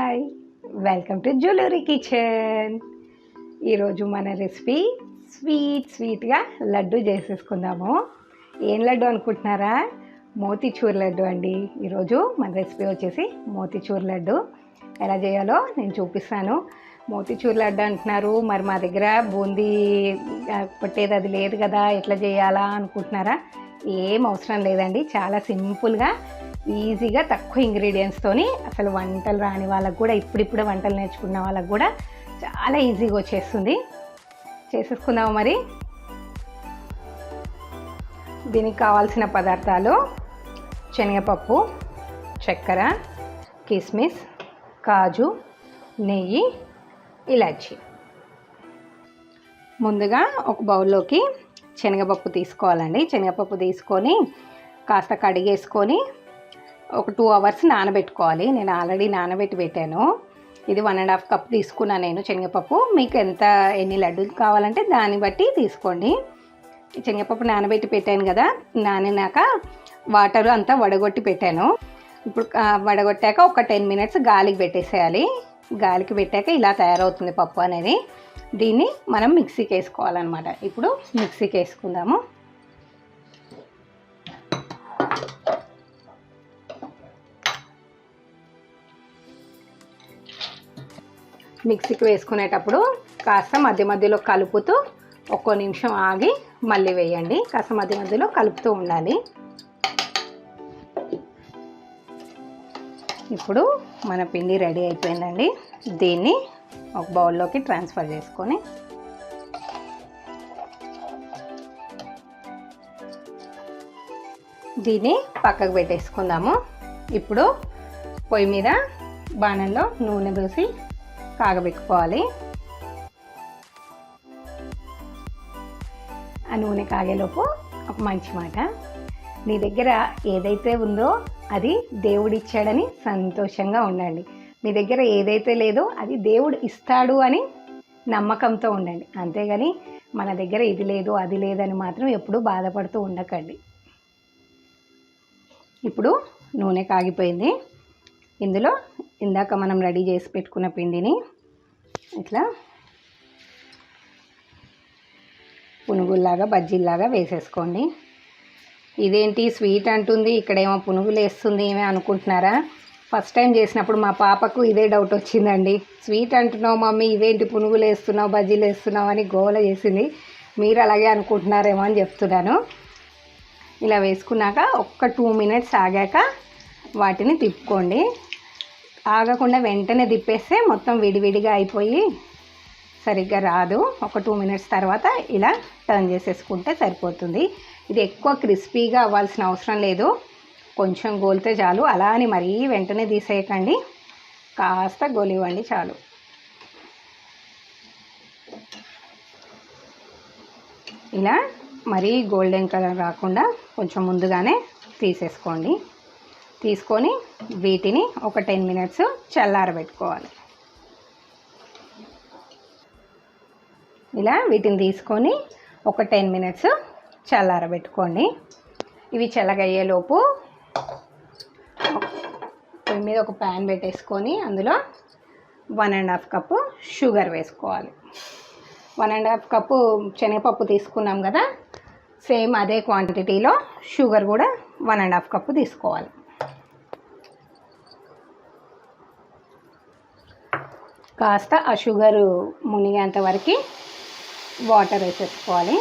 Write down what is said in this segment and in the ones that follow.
Hi, welcome to Juluri kitchen. ఈరోజు మన recipe స్వీట్గా లడ్డు చేసేసుకుందాము. ఏం లడ్డు అనుకుంటున్నారా? మోతిచూర్ లడ్డు అండి. ఈరోజు మన రెసిపీ వచ్చేసి మోతిచూర్ లడ్డు. ఎలా చేయాలో నేను చూపిస్తాను. మోతిచూర్ లడ్డు అంటున్నారు, మరి మా దగ్గర బూందీ పట్టేది అది లేదు కదా, ఎట్లా చేయాలా అనుకుంటున్నారా? ఏం అవసరం లేదండి. చాలా సింపుల్గా ఈజీగా తక్కువ ఇంగ్రీడియంట్స్తోని అసలు వంటలు రాని వాళ్ళకు కూడా, ఇప్పుడిప్పుడే వంటలు నేర్చుకున్న వాళ్ళకు కూడా చాలా ఈజీగా వచ్చేస్తుంది. చేసేసుకుందాము. మరి దీనికి కావాల్సిన పదార్థాలు: శనగపప్పు, చక్కెర, కిస్మిస్, కాజు, నెయ్యి, ఇలాచి. ముందుగా ఒక బౌల్లోకి శనగపప్పు తీసుకోవాలండి. శనగపప్పు తీసుకొని కాస్త కడిగేసుకొని ఒక 2 hours నానబెట్టుకోవాలి. నేను ఆల్రెడీ నానబెట్టి పెట్టాను. ఇది 1.5 cup తీసుకున్నాను నేను శనగపప్పు. మీకు ఎన్ని లడ్డూలు కావాలంటే దాన్ని బట్టి తీసుకోండి. శనగపప్పు నానబెట్టి పెట్టాను కదా, నానినాక వాటర్ అంతా వడగొట్టి పెట్టాను. ఇప్పుడు వడగొట్టాక ఒక 10 minutes గాలికి పెట్టేసేయాలి. గాలికి పెట్టాక ఇలా తయారవుతుంది పప్పు అనేది. దీన్ని మనం మిక్సీకి వేసుకోవాలన్నమాట. ఇప్పుడు మిక్సీకి వేసుకుందాము. మిక్సీకి వేసుకునేటప్పుడు కాస్త మధ్య మధ్యలో కలుపుతూ ఒక్కో నిమిషం ఆగి మళ్ళీ వేయండి. కాస్త మధ్య మధ్యలో కలుపుతూ ఉండాలి. ఇప్పుడు మన పిండి రెడీ అయిపోయిందండి. దీన్ని ఒక బౌల్లోకి ట్రాన్స్ఫర్ చేసుకొని దీన్ని పక్కకు పెట్టేసుకుందాము. ఇప్పుడు పొయ్యి మీద బాణంలో నూనె పోసి కాగబెట్టుకోవాలి. ఆ నూనె కాగేలోపు ఒక మంచి మాట: నీ దగ్గర ఏదైతే ఉందో అది దేవుడిచ్చాడని సంతోషంగా ఉండండి. మీ దగ్గర ఏదైతే లేదో అది దేవుడు ఇస్తాడు అని నమ్మకంతో ఉండండి. అంతేగాని మన దగ్గర ఇది లేదు అది లేదని మాత్రం ఎప్పుడూ బాధపడుతూ ఉండకండి. ఇప్పుడు నూనె కాగిపోయింది. ఇందులో ఇందాక మనం రెడీ చేసి పెట్టుకున్న పిండిని ఇట్లా పునుగుల్లాగా, బజ్జీల్లాగా వేసేసుకోండి. ఇదేంటి స్వీట్ అంటుంది, ఇక్కడేమో పునుగులు వేస్తుంది ఏమే అనుకుంటున్నారా? ఫస్ట్ టైం చేసినప్పుడు మా పాపకు ఇదే డౌట్ వచ్చిందండి. స్వీట్ అంటున్నావు మమ్మీ, ఇదేంటి పునుగులు వేస్తున్నావు, బజ్జీలు వేస్తున్నావు అని గోల చేసింది. మీరు అలాగే అనుకుంటున్నారేమో అని చెప్తున్నాను. ఇలా వేసుకున్నాక ఒక్క 2 minutes ఆగాక వాటిని తిప్పుకోండి. ఆగకుండా వెంటనే తిప్పేస్తే మొత్తం విడివిడిగా అయిపోయి సరిగ్గా రాదు. ఒక 2 minutes తర్వాత ఇలా టర్న్ చేసేసుకుంటే సరిపోతుంది. ఇది ఎక్కువ క్రిస్పీగా అవ్వాల్సిన అవసరం లేదు. కొంచెం గోలితే చాలు. అలా అని మరీ వెంటనే తీసేయకండి, కాస్త గోలివ్వండి చాలు. ఇలా మరీ గోల్డెన్ కలర్ రాకుండా కొంచెం ముందుగానే తీసేసుకోండి. తీసుకొని వీటిని ఒక 10 minutes చల్లారబెట్టుకోవాలి. ఇలా వీటిని తీసుకొని ఒక 10 minutes చల్లారబెట్టుకోండి. ఇవి చల్లగయ్యేలోపు పొయ్యి మీద ఒక ప్యాన్ పెట్టేసుకొని అందులో 1.5 cup షుగర్ వేసుకోవాలి. 1.5 cup శనగపప్పు తీసుకున్నాం కదా, సేమ్ అదే క్వాంటిటీలో షుగర్ కూడా 1.5 cup తీసుకోవాలి. కాస్త ఆ షుగరు మునిగేంత వరకు వాటర్ వేసేసుకోవాలి.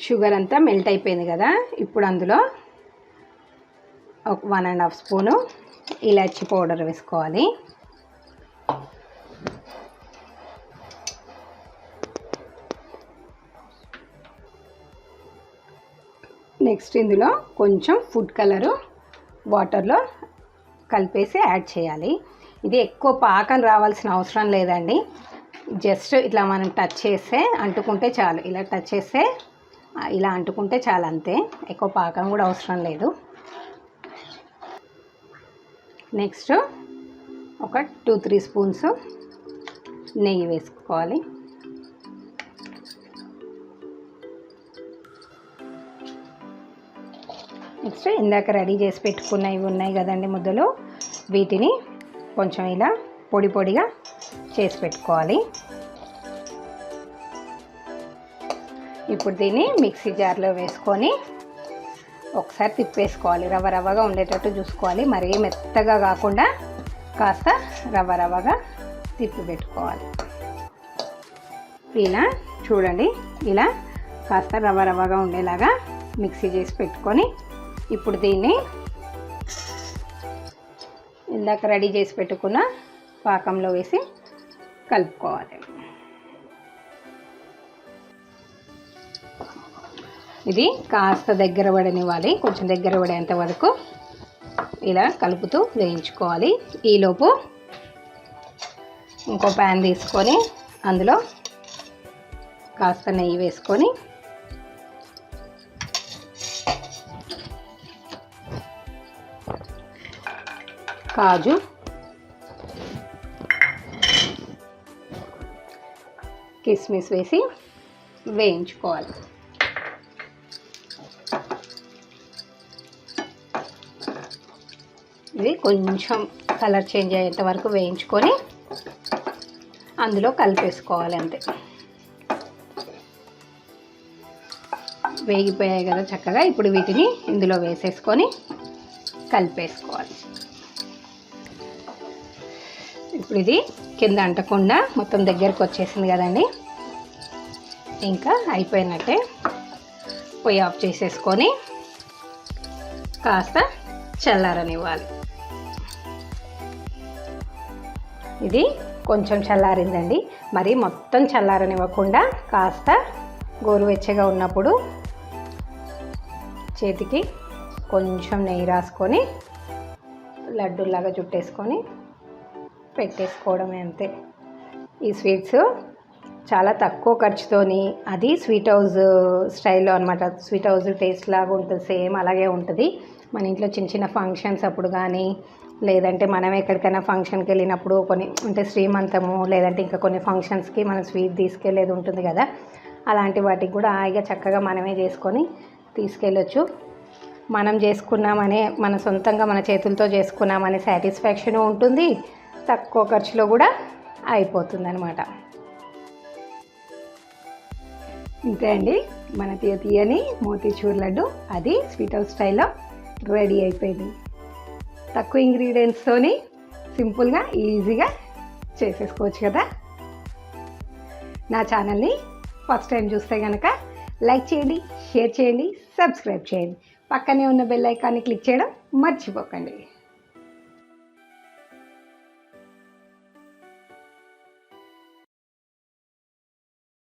షుగర్ అంతా మెల్ట్ అయిపోయింది కదా, ఇప్పుడు అందులో ఒక 1.5 spoon ఇలాచీ పౌడర్ వేసుకోవాలి. నెక్స్ట్ ఇందులో కొంచెం ఫుడ్ కలరు వాటర్లో కలిపేసి యాడ్ చేయాలి. ఇది ఎక్కువ పాకం రావాల్సిన అవసరం లేదండి. జస్ట్ ఇట్లా మనం టచ్ చేస్తే అంటుకుంటే చాలు. ఇలా టచ్ చేస్తే ఇలా అంటుకుంటే చాలు, అంతే. ఎక్కువ పాకం కూడా అవసరం లేదు. నెక్స్ట్ ఒక 2-3 spoons నెయ్యి వేసుకోవాలి. నెక్స్ట్ ఇందాక రెడీ చేసి పెట్టుకున్న ఇవి ఉన్నాయి కదండి ముద్దలు, వీటిని కొంచెం ఇలా పొడి పొడిగా చేసి పెట్టుకోవాలి. ఇప్పుడు దీన్ని మిక్సీ జార్లో వేసుకొని ఒకసారి తిప్పేసుకోవాలి. రవ్వ రవ్వగా ఉండేటట్టు చూసుకోవాలి, మరీ మెత్తగా కాకుండా కాస్త రవ్వ రవ్వగా తిప్పి పెట్టుకోవాలి. ఇలా చూడండి, ఇలా కాస్త రవ్వ రవ్వగా ఉండేలాగా మిక్సీ చేసి పెట్టుకొని ఇప్పుడు దీన్ని ఇందాక రెడీ చేసి పెట్టుకున్న పాకంలో వేసి కలుపుకోవాలి. ఇది కాస్త దగ్గర పడనివ్వాలి, కొంచెం దగ్గర పడేంత వరకు ఇలా కలుపుతూ వేయించుకోవాలి. ఈలోపు ఇంకో ప్యాన్ తీసుకొని అందులో కాస్త నెయ్యి వేసుకొని కాజు, కిస్మిస్ వేసి వేయించుకోవాలి. ఇది కొంచెం కలర్ చేంజ్ అయ్యేంత వరకు వేయించుకొని అందులో కలిపేసుకోవాలి. అంతే, వేగిపోయాయి కదా చక్కగా. ఇప్పుడు వీటిని ఇందులో వేసేసుకొని కలిపేసుకోవాలి. ఇప్పుడు ఇది కింద అంటకుండా మొత్తం దగ్గరకు వచ్చేసింది కదండి, ఇంకా అయిపోయినట్టే. పొయ్యి ఆఫ్ చేసేసుకొని కాస్త చల్లారనివ్వాలి. ఇది కొంచెం చల్లారిందండి, మరి మొత్తం చల్లారనివ్వకుండా కాస్త గోరువెచ్చగా ఉన్నప్పుడు చేతికి కొంచెం నెయ్యి రాసుకొని లడ్డూలాగా చుట్టేసుకొని పెట్టేసుకోవడమే, అంతే. ఈ స్వీట్స్ చాలా తక్కువ ఖర్చుతోని, అది స్వీట్ హౌస్ స్టైల్లో అనమాట. స్వీట్ హౌస్ టేస్ట్ లాగా ఉంటుంది, సేమ్ అలాగే ఉంటుంది. మన ఇంట్లో చిన్న చిన్న ఫంక్షన్స్ అప్పుడు కానీ, లేదంటే మనం ఎక్కడికైనా ఫంక్షన్కి వెళ్ళినప్పుడు కొన్ని అంటే శ్రీమంతము, లేదంటే ఇంకా కొన్ని ఫంక్షన్స్కి మనం స్వీట్ తీసుకెళ్ళేది ఉంటుంది కదా, అలాంటి వాటికి కూడా హాయిగా చక్కగా మనమే చేసుకొని తీసుకెళ్ళొచ్చు. మనం చేసుకున్నామనే, మన సొంతంగా మన చేతులతో చేసుకున్నామనే సాటిస్ఫాక్షన్ ఉంటుంది, తక్కువ ఖర్చులో కూడా అయిపోతుంది అనమాట. ఇంతే అండి, మన తీయని మోతీచూర్ లడ్డు అది స్వీట్ హౌస్ స్టైల్లో రెడీ అయిపోయింది. తక్కువ ఇంగ్రీడియంట్స్తోని సింపుల్గా ఈజీగా చేసేసుకోవచ్చు కదా. నా ఛానల్ని ఫస్ట్ టైం చూస్తే కనుక లైక్ చేయండి, షేర్ చేయండి, సబ్స్క్రైబ్ చేయండి. పక్కనే ఉన్న బెల్ ఐకాన్ని క్లిక్ చేయడం మర్చిపోకండి.